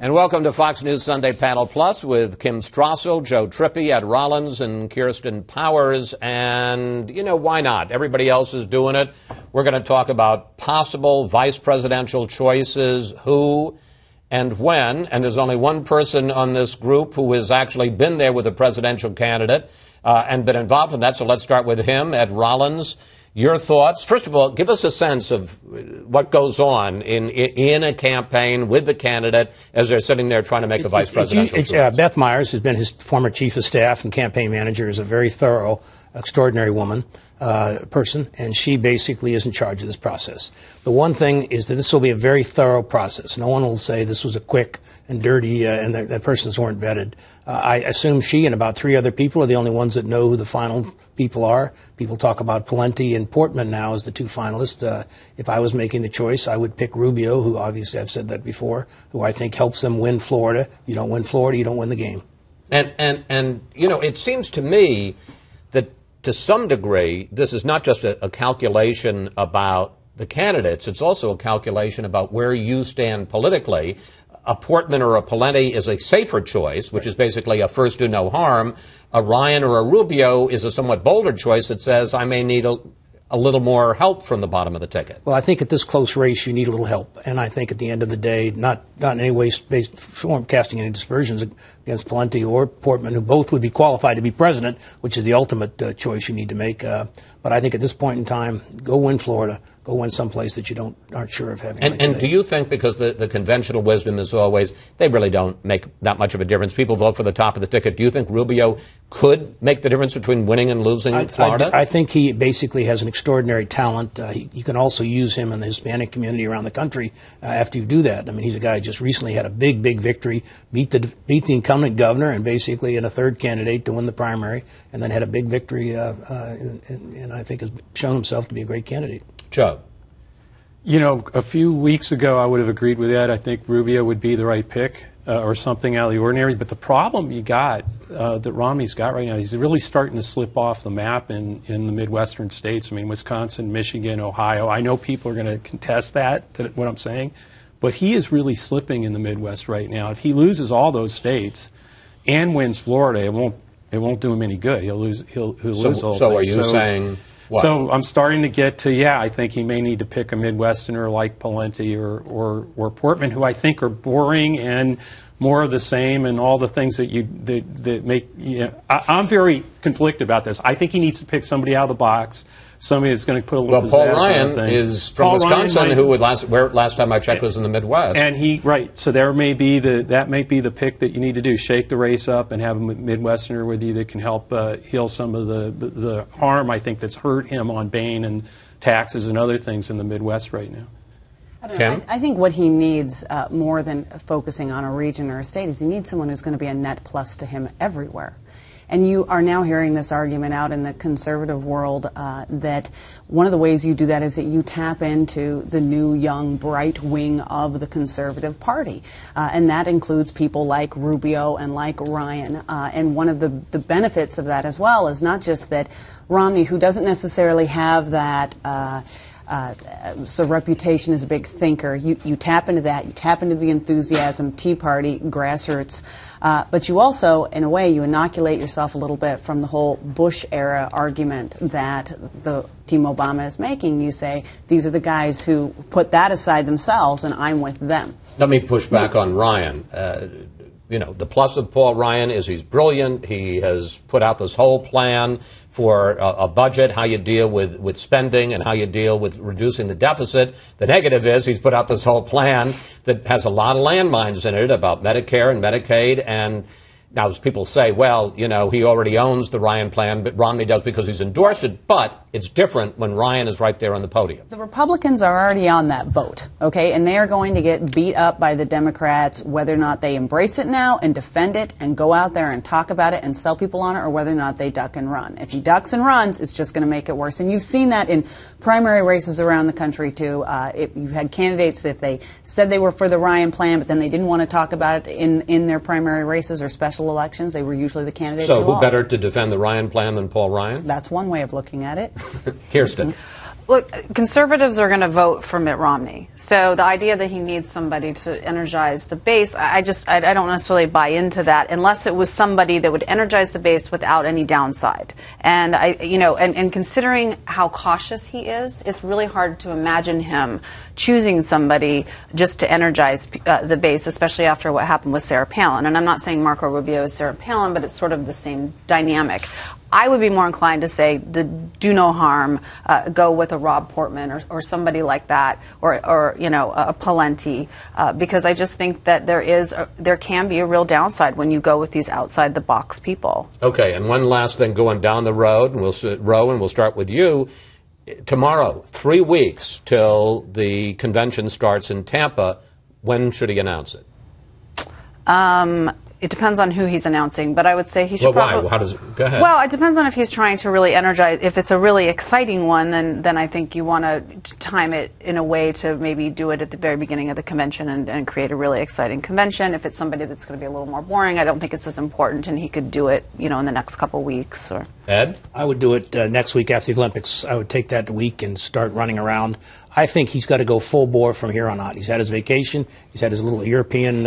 And welcome to Fox News Sunday Panel Plus with Kim Strassel, Joe Trippi, Ed Rollins, and Kirsten Powers. And, you know, why not? Everybody else is doing it. We're going to talk about possible vice presidential choices, who and when. And there's only one person on this group who has actually been there with a presidential candidate and been involved in that. So let's start with him, Ed Rollins. Your thoughts? First of all, give us a sense of what goes on in a campaign with the candidate as they're sitting there trying to make a vice presidential choice. Beth Myers, who's been his former chief of staff and campaign manager, is a very thorough, extraordinary person, and she basically is in charge of this process. The one thing is that this will be a very thorough process. No one will say this was a quick and dirty and that persons weren't vetted. I assume she and about 3 other people are the only ones that know who the final people are. People talk about Pawlenty and Portman now as the 2 finalists. If I was making the choice, I would pick Rubio, who obviously I've said that before, who I think helps them win Florida. You don't win Florida, you don't win the game. And you know, it seems to me that to some degree, this is not just a calculation about the candidates. It's also a calculation about where you stand politically. A Portman or a Pawlenty is a safer choice, which is basically a first do no harm. A Ryan or a Rubio is a somewhat bolder choice that says I may need a little more help from the bottom of the ticket. Well, I think at this close race you need a little help, and I think at the end of the day, not in any way casting any dispersions against Pawlenty or Portman, who both would be qualified to be president, which is the ultimate choice you need to make. But I think at this point in time, go win Florida, go win someplace that you aren't sure of having. And do you think, because the conventional wisdom is always they really don't make that much of a difference, people vote for the top of the ticket, do you think Rubio could make the difference between winning and losing Florida? I think he basically has an extraordinary talent. You can also use him in the Hispanic community around the country after you do that. I mean, he's a guy who just recently had a big victory, beat the incumbent governor and basically in a third candidate to win the primary, and then had a big victory and I think has shown himself to be a great candidate. Joe. You know, a few weeks ago I would have agreed with Ed. I think Rubio would be the right pick or something out of the ordinary. But the problem you got, that Romney's got right now, he's really starting to slip off the map in the Midwestern states. I mean, Wisconsin, Michigan, Ohio. I know people are going to contest that, what I'm saying. But he is really slipping in the Midwest right now. If he loses all those states and wins Florida, it won't do him any good. He'll lose the whole thing. So are you saying what? So I'm starting to get to, I think he may need to pick a Midwesterner like Pawlenty or Portman, who I think are boring and more of the same and all the things that make, I'm very conflicted about this. I think he needs to pick somebody out of the box, somebody that's going to put a little Paul Ryan is from Wisconsin, who would last time I checked was in the Midwest. And so that may be the pick that you need to do. Shake the race up and have a Midwesterner with you that can help heal some of the harm, I think, that's hurt him on Bain and taxes and other things in the Midwest right now. I think what he needs more than focusing on a region or a state is he needs someone who's going to be a net plus to him everywhere. And you are now hearing this argument out in the conservative world that one of the ways you do that is that you tap into the new, young, bright wing of the Conservative Party. And that includes people like Rubio and like Ryan. And one of the benefits of that as well is not just that Romney, who doesn't necessarily have that reputation as a big thinker, you tap into that, you tap into the enthusiasm, Tea Party, grassroots, but you also, in a way, you inoculate yourself a little bit from the whole Bush-era argument that the Team Obama is making. You say, these are the guys who put that aside themselves, and I'm with them. Let me push back on Ryan. The plus of Paul Ryan is he's brilliant. He has put out this whole plan for a budget, how you deal with spending and how you deal with reducing the deficit. The negative is he's put out this whole plan that has a lot of landmines in it about Medicare and Medicaid. And now as people say, well, he already owns the Ryan plan, but Romney does because he's endorsed it. But it's different when Ryan is right there on the podium. The Republicans are already on that boat, okay? And they are going to get beat up by the Democrats, whether or not they embrace it now and defend it and go out there and talk about it and sell people on it, or whether or not they duck and run. If he ducks and runs, it's just going to make it worse. And you've seen that in primary races around the country, too. You've had candidates, if they said they were for the Ryan plan, but then they didn't want to talk about it in their primary races or special elections, they were usually the candidates who lost. So who lost. better to defend the Ryan plan than Paul Ryan? That's one way of looking at it. Kirsten. Look, conservatives are going to vote for Mitt Romney. So the idea that he needs somebody to energize the base, I don't necessarily buy into that unless it was somebody that would energize the base without any downside. And and considering how cautious he is, it's really hard to imagine him choosing somebody just to energize the base, especially after what happened with Sarah Palin. And I'm not saying Marco Rubio is Sarah Palin, but it's sort of the same dynamic. I would be more inclined to say do no harm, go with a Rob Portman or somebody like that, or a Pawlenty, because I just think that there can be a real downside when you go with these outside the box people. Okay, and one last thing going down the road, and we'll start with you. Tomorrow, 3 weeks till the convention starts in Tampa. When should he announce it? It depends on who he's announcing, but I would say he should probably... Why? How does it... Go ahead. Well, it depends on if he's trying to really energize... If it's a really exciting one, then I think you want to time it in a way to maybe do it at the very beginning of the convention and create a really exciting convention. If it's somebody that's going to be a little more boring, I don't think it's as important, and he could do it, in the next couple weeks. Or Ed? I would do it next week after the Olympics. I would take that week and start running around. I think he's got to go full bore from here on out. He's had his vacation. He's had his little European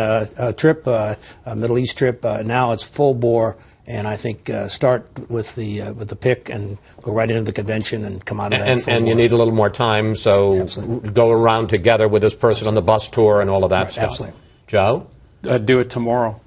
trip, Middle East trip. Now it's full bore, and I think start with the pick and go right into the convention and come out of that. And you need a little more time, so Absolutely. Go around together with this person on the bus tour and all of that stuff. Absolutely. Joe? Do it tomorrow.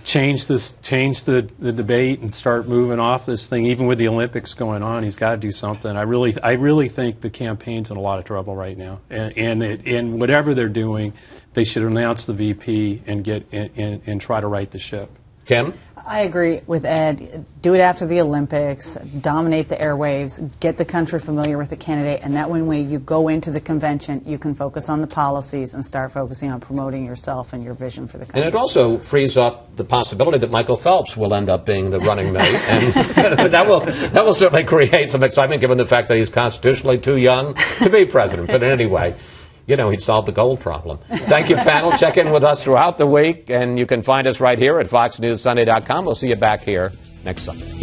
Change the debate and start moving off this thing. Even with the Olympics going on, he's got to do something. I really think the campaign's in a lot of trouble right now. And whatever they're doing, they should announce the VP and try to right the ship. Kim? I agree with Ed. Do it after the Olympics, dominate the airwaves, get the country familiar with the candidate, and that way you go into the convention, you can focus on the policies and start focusing on promoting yourself and your vision for the country. And it also frees up the possibility that Michael Phelps will end up being the running mate, and that will certainly create some excitement given the fact that he's constitutionally too young to be president. But anyway, he'd solve the gold problem. Thank you, panel. Check in with us throughout the week, and you can find us right here at FoxNewsSunday.com. We'll see you back here next Sunday.